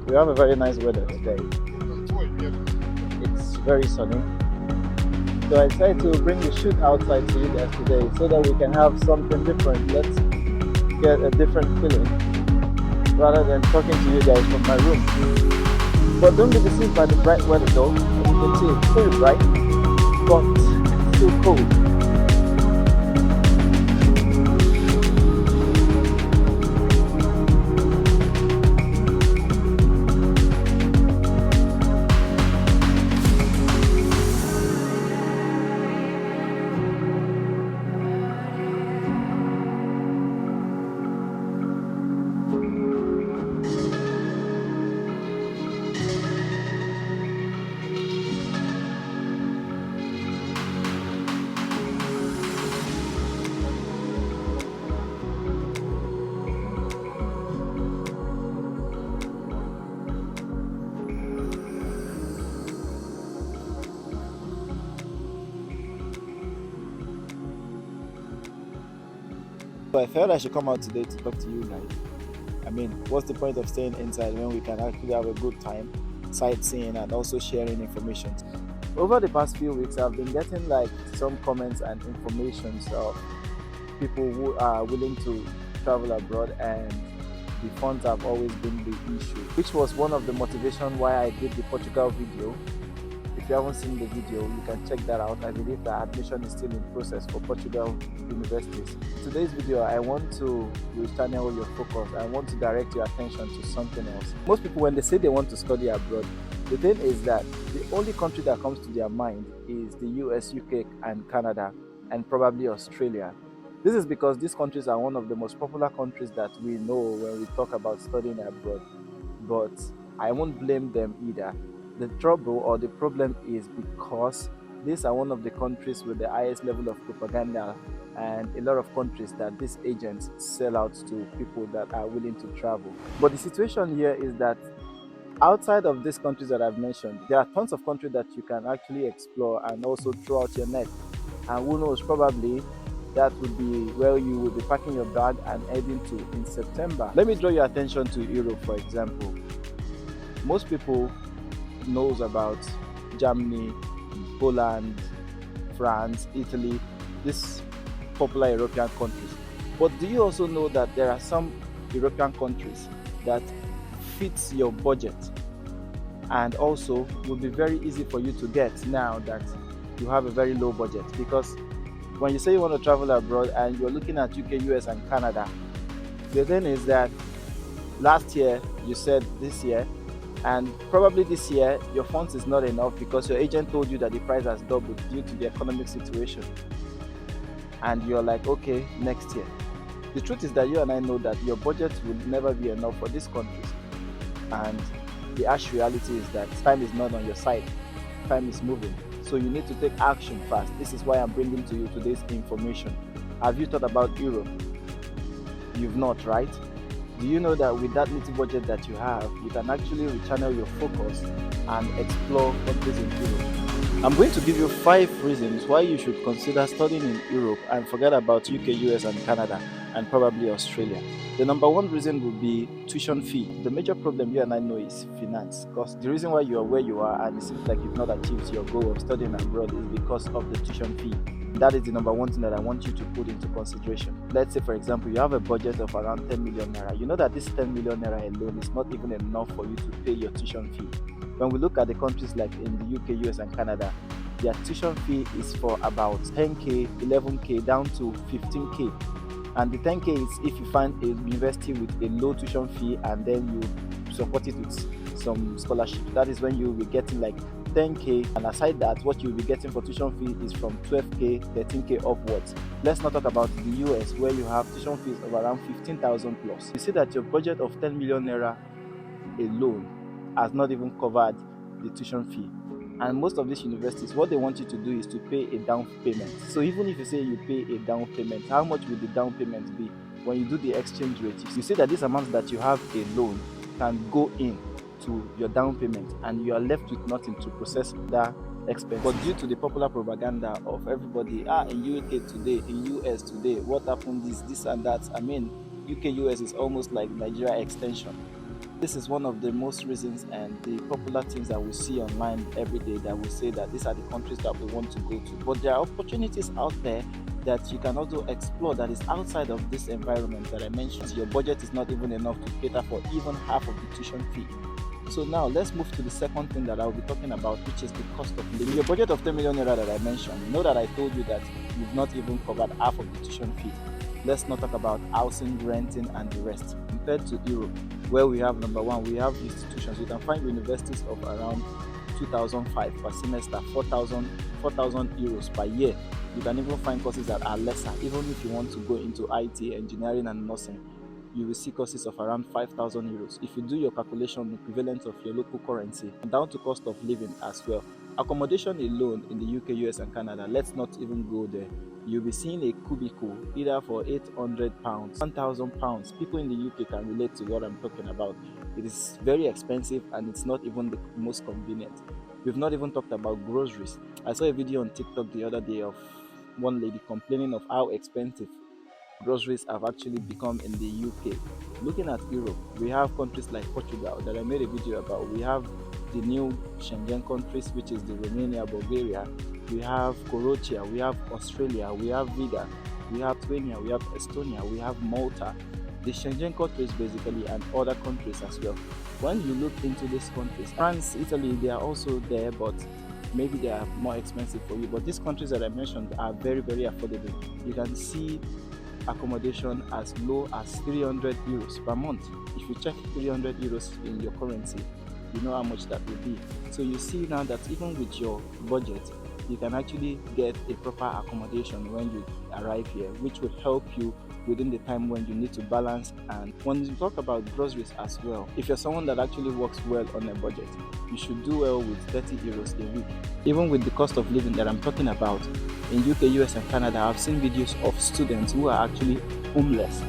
We have a very nice weather today. It's very sunny. So I decided to bring the shoot outside to you guys today so that we can have something different. Let's get a different feeling rather than talking to you guys from my room. But don't be deceived by the bright weather though. As you can see, it's still bright, but it's still cold. So I felt I should come out today to talk to you guys. I mean, what's the point of staying inside when we can actually have a good time sightseeing and also sharing information? Over the past few weeks, I've been getting like some comments and information of people who are willing to travel abroad, and the funds have always been the issue, which was one of the motivation why I did the Portugal video. If you haven't seen the video, you can check that out. I believe that admission is still in process for Portugal universities. In today's video, I want to rechannel your focus. I want to direct your attention to something else. Most people, when they say they want to study abroad, the thing is that the only country that comes to their mind is the US, UK, and Canada, and probably Australia. This is because these countries are one of the most popular countries that we know when we talk about studying abroad. But I won't blame them either. The trouble or the problem is because these are one of the countries with the highest level of propaganda, and a lot of countries that these agents sell out to people that are willing to travel. But the situation here is that outside of these countries that I've mentioned, there are tons of countries that you can actually explore and also throw out your net. And who knows, probably that would be where you will be packing your bag and heading to in September. Let me draw your attention to Europe, for example. Most people knows about Germany, Poland, France, Italy, these popular European countries. But do you also know that there are some European countries that fits your budget and also will be very easy for you to get now that you have a very low budget? Because when you say you want to travel abroad and you're looking at UK, US, and Canada, the thing is that last year you said this year, and probably this year your funds is not enough because your agent told you that the price has doubled due to the economic situation, and you're like, okay, next year. The truth is that you and I know that your budget will never be enough for these countries, and the harsh reality is that time is not on your side. Time is moving, so you need to take action fast. This is why I'm bringing to you today's information. Have you thought about Europe? You've not, right? Do you know that with that little budget that you have, you can actually rechannel your focus and explore countries in Europe? I'm going to give you 5 reasons why you should consider studying in Europe and forget about UK, US, and Canada, and probably Australia. The number one reason would be tuition fee. The major problem you and I know is finance, because the reason why you are where you are and it seems like you've not achieved your goal of studying abroad is because of the tuition fee. That is the number one thing that I want you to put into consideration. Let's say, for example, you have a budget of around 10 million naira. You know that this 10 million naira alone is not even enough for you to pay your tuition fee. When we look at the countries like in the UK, US, and Canada, their tuition fee is for about 10k, 11k, down to 15k. And the 10k is if you find a university with a low tuition fee and then you support it with some scholarship. That is when you will be getting like 10k, and aside that, what you'll be getting for tuition fee is from 12k, 13k upwards. Let's not talk about the US, where you have tuition fees of around 15,000 plus. You see that your budget of 10 million naira alone has not even covered the tuition fee. And most of these universities, what they want you to do is to pay a down payment. So even if you say you pay a down payment, how much will the down payment be? When you do the exchange rate, you see that this amount that you have alone can go in to your down payment, and you are left with nothing to process that expense. But due to the popular propaganda of everybody, in UK today, in US today, what happened is this and that. I mean, UK US is almost like Nigeria extension. This is one of the most reasons and the popular things that we see online every day that we say that these are the countries that we want to go to. But there are opportunities out there that you can also explore that is outside of this environment that I mentioned. Your budget is not even enough to cater for even half of the tuition fee. So now let's move to the second thing that I'll be talking about, which is the cost of living. Your budget of 10 million naira that I mentioned, know that I told you that you've not even covered half of the tuition fee. Let's not talk about housing, renting, and the rest. Compared to Europe, where we have number one, we have institutions. You can find universities of around 2005 per semester, 4,000 euros per year. You can even find courses that are lesser, even if you want to go into IT, engineering, and nursing. You will see courses of around 5,000 euros. If you do your calculation equivalent of your local currency, down to cost of living as well. Accommodation alone in the UK, US, and Canada, let's not even go there. You'll be seeing a cubicle either for £800, £1,000. People in the UK can relate to what I'm talking about. It is very expensive and it's not even the most convenient. We've not even talked about groceries. I saw a video on TikTok the other day of one lady complaining of how expensive groceries have actually become in the UK. Looking at Europe, we have countries like Portugal that I made a video about. We have the new Schengen countries, which is the Romania, Bulgaria. We have Croatia, we have Australia, we have Riga, we have Lithuania, we have Estonia, we have Malta. The Schengen countries basically, and other countries as well. When you look into these countries, France, Italy, they are also there, but maybe they are more expensive for you. But these countries that I mentioned are very, very affordable. You can see accommodation as low as 300 euros per month. If you check 300 euros in your currency, you know how much that will be. So you see now that even with your budget, you can actually get a proper accommodation when you arrive here, which will help you within the time when you need to balance. And when you talk about groceries as well, if you're someone that actually works well on a budget, you should do well with 30 euros a week. Even with the cost of living that I'm talking about in UK, US, and Canada, I've seen videos of students who are actually homeless.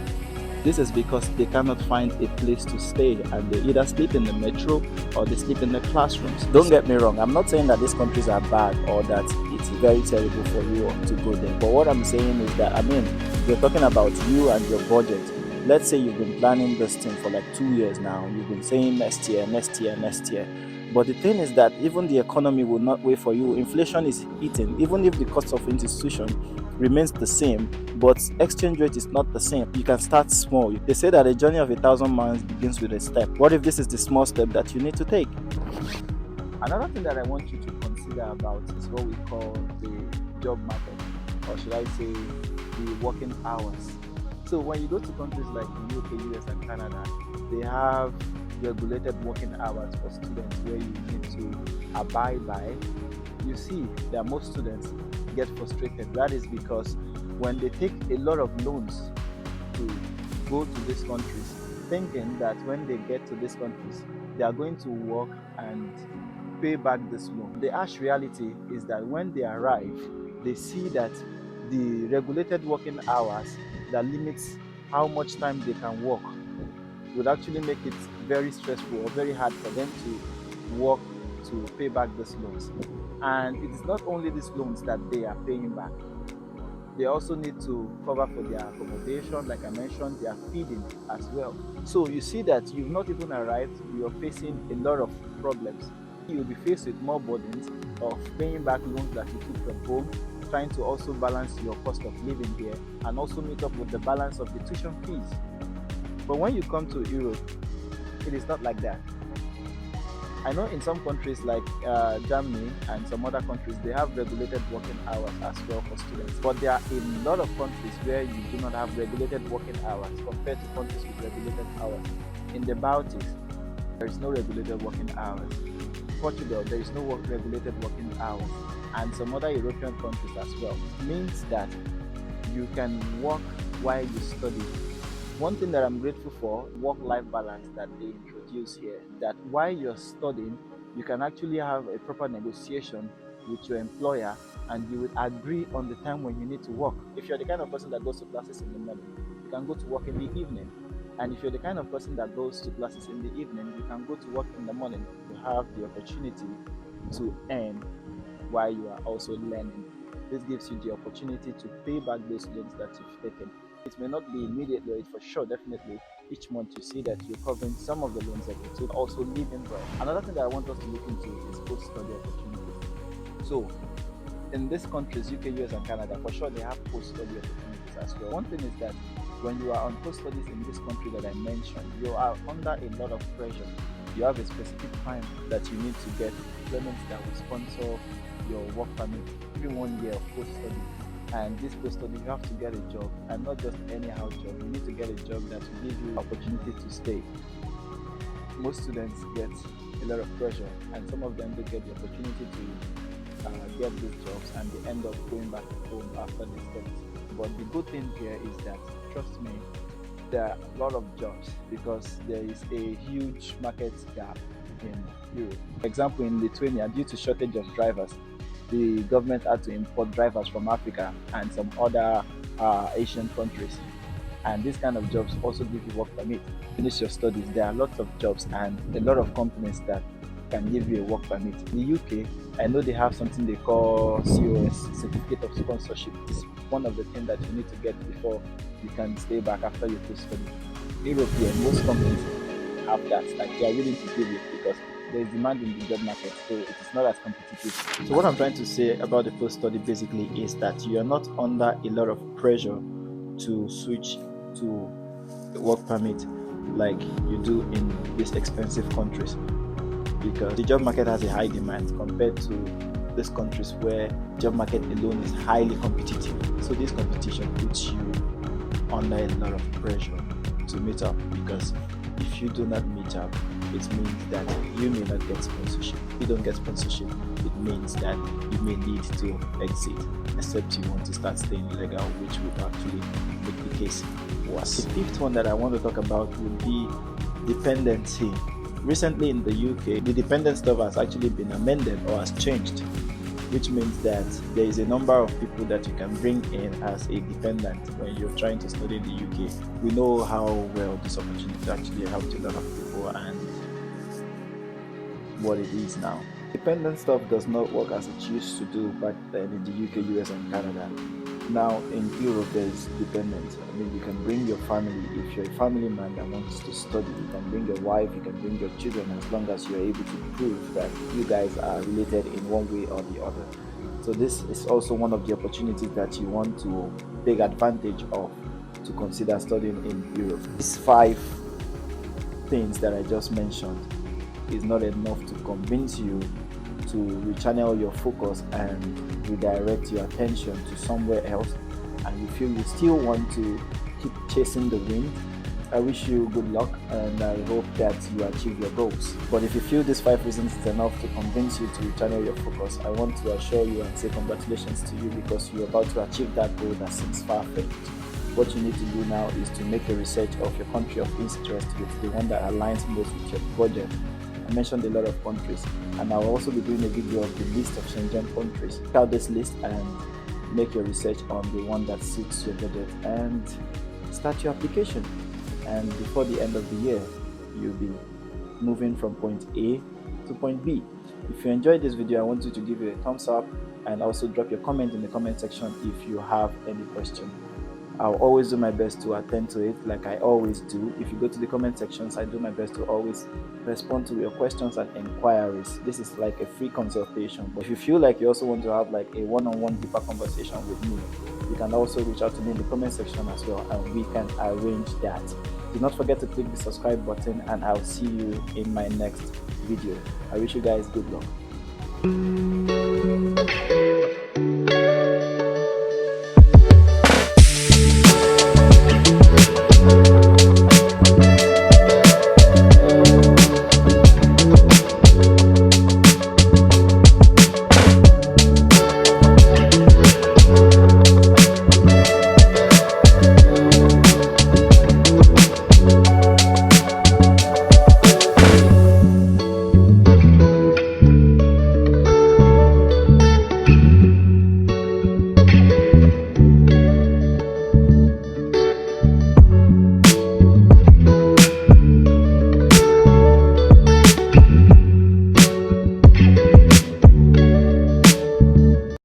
This is because they cannot find a place to stay and they either sleep in the metro or they sleep in the classrooms. Don't get me wrong, I'm not saying that these countries are bad or that it's very terrible for you to go there. But what I'm saying is that, we're talking about you and your budget. Let's say you've been planning this thing for like 2 years now. You've been saying next year, next year, next year. But the thing is that even the economy will not wait for you. Inflation is hitting. Even if the cost of institution remains the same, but exchange rate is not the same. You can start small. They say that a journey of 1,000 miles begins with a step. What if this is the small step that you need to take? Another thing that I want you to consider about is what we call the job market, or should I say the working hours. So when you go to countries like the UK, US, and Canada, they have regulated working hours for students where you need to abide by. You see that most students get frustrated. That is because when they take a lot of loans to go to these countries, thinking that when they get to these countries, they are going to work and pay back this loan. The harsh reality is that when they arrive, they see that the regulated working hours that limits how much time they can work would actually make it very stressful or very hard for them to work to pay back these loans. And it is not only these loans that they are paying back, they also need to cover for their accommodation, like I mentioned, their feeding as well. So you see that you've not even arrived, you're facing a lot of problems. You'll be faced with more burdens of paying back loans that you took from home, trying to also balance your cost of living here, and also meet up with the balance of the tuition fees. But when you come to Europe, it is not like that. I know in some countries like Germany and some other countries, they have regulated working hours as well for students. But there are a lot of countries where you do not have regulated working hours compared to countries with regulated hours. In the Baltics, there is no regulated working hours. Portugal, there is no regulated working hours. And some other European countries as well. It means that you can work while you study. One thing that I'm grateful for, work-life balance that they introduce here, that while you're studying, you can actually have a proper negotiation with your employer and you will agree on the time when you need to work. If you're the kind of person that goes to classes in the morning, you can go to work in the evening. And if you're the kind of person that goes to classes in the evening, you can go to work in the morning. You have the opportunity to earn while you are also learning. This gives you the opportunity to pay back those loans that you've taken. It may not be immediately, or for sure, definitely, each month you see that you're covering some of the loans that you took, also living well. Another thing that I want us to look into is post-study opportunities. So, in these countries, UK, US, and Canada, for sure they have post-study opportunities as well. One thing is that when you are on post-studies in this country that I mentioned, you are under a lot of pressure. You have a specific time that you need to get employment that will sponsor your work permit, even 1 year of post-study. And this post-study, you have to get a job, and not just anyhow job. You need to get a job that will give you opportunity to stay. Most students get a lot of pressure, and some of them do get the opportunity to get these jobs, and they end up going back home after they studies. But the good thing here is that, trust me, there are a lot of jobs because there is a huge market gap in Europe. For example, in Lithuania, due to shortage of drivers, the government had to import drivers from Africa and some other Asian countries. And these kind of jobs also give you work permit. Finish your studies. There are lots of jobs and a lot of companies that can give you a work permit. In the UK, I know they have something they call COS, Certificate of Sponsorship. It's one of the things that you need to get before you can stay back after your post-study. Europe, here, most companies have that. Like, they are willing to give it because there is demand in the job market, so it is not as competitive. So what I'm trying to say about the post-study basically is that you are not under a lot of pressure to switch to the work permit like you do in these expensive countries, because the job market has a high demand compared to these countries where job market alone is highly competitive. So this competition puts you under a lot of pressure to meet up, because if you do not meet up, it means that you may not get sponsorship. If you don't get sponsorship, it means that you may need to exit, except you want to start staying illegal, which would actually make the case worse. The fifth one that I want to talk about would be dependency. Recently in the UK, the dependent stuff has actually been amended or has changed, which means that there is a number of people that you can bring in as a dependent when you're trying to study in the UK. We know how well this opportunity actually helped a lot of people and what it is now. Dependent stuff does not work as it used to do back then in the UK, US, and Canada. Now in Europe, there is dependent. I mean, you can bring your family. If you're a family man that wants to study, you can bring your wife, you can bring your children, as long as you're able to prove that you guys are related in one way or the other. So this is also one of the opportunities that you want to take advantage of to consider studying in Europe. These 5 things that I just mentioned is not enough to convince you to rechannel your focus and redirect your attention to somewhere else, and you feel you still want to keep chasing the wind. I wish you good luck, and I hope that you achieve your goals. But if you feel these 5 reasons is enough to convince you to rechannel your focus, I want to assure you and say congratulations to you, because you're about to achieve that goal that seems far-fetched. What you need to do now is to make a research of your country of interest with the one that aligns most with your budget. I mentioned a lot of countries, and I'll also be doing a video of the list of Schengen countries. Check out this list and make your research on the one that suits your budget and start your application. And before the end of the year, you'll be moving from point A to point B. If you enjoyed this video, I want you to give it a thumbs up and also drop your comment in the comment section if you have any question. I'll always do my best to attend to it, like I always do. If you go to the comment sections, I do my best to always respond to your questions and inquiries. This is like a free consultation. But if you feel like you also want to have like a one-on-one deeper conversation with me, you can also reach out to me in the comment section as well, and we can arrange that. Do not forget to click the subscribe button, and I'll see you in my next video. I wish you guys good luck.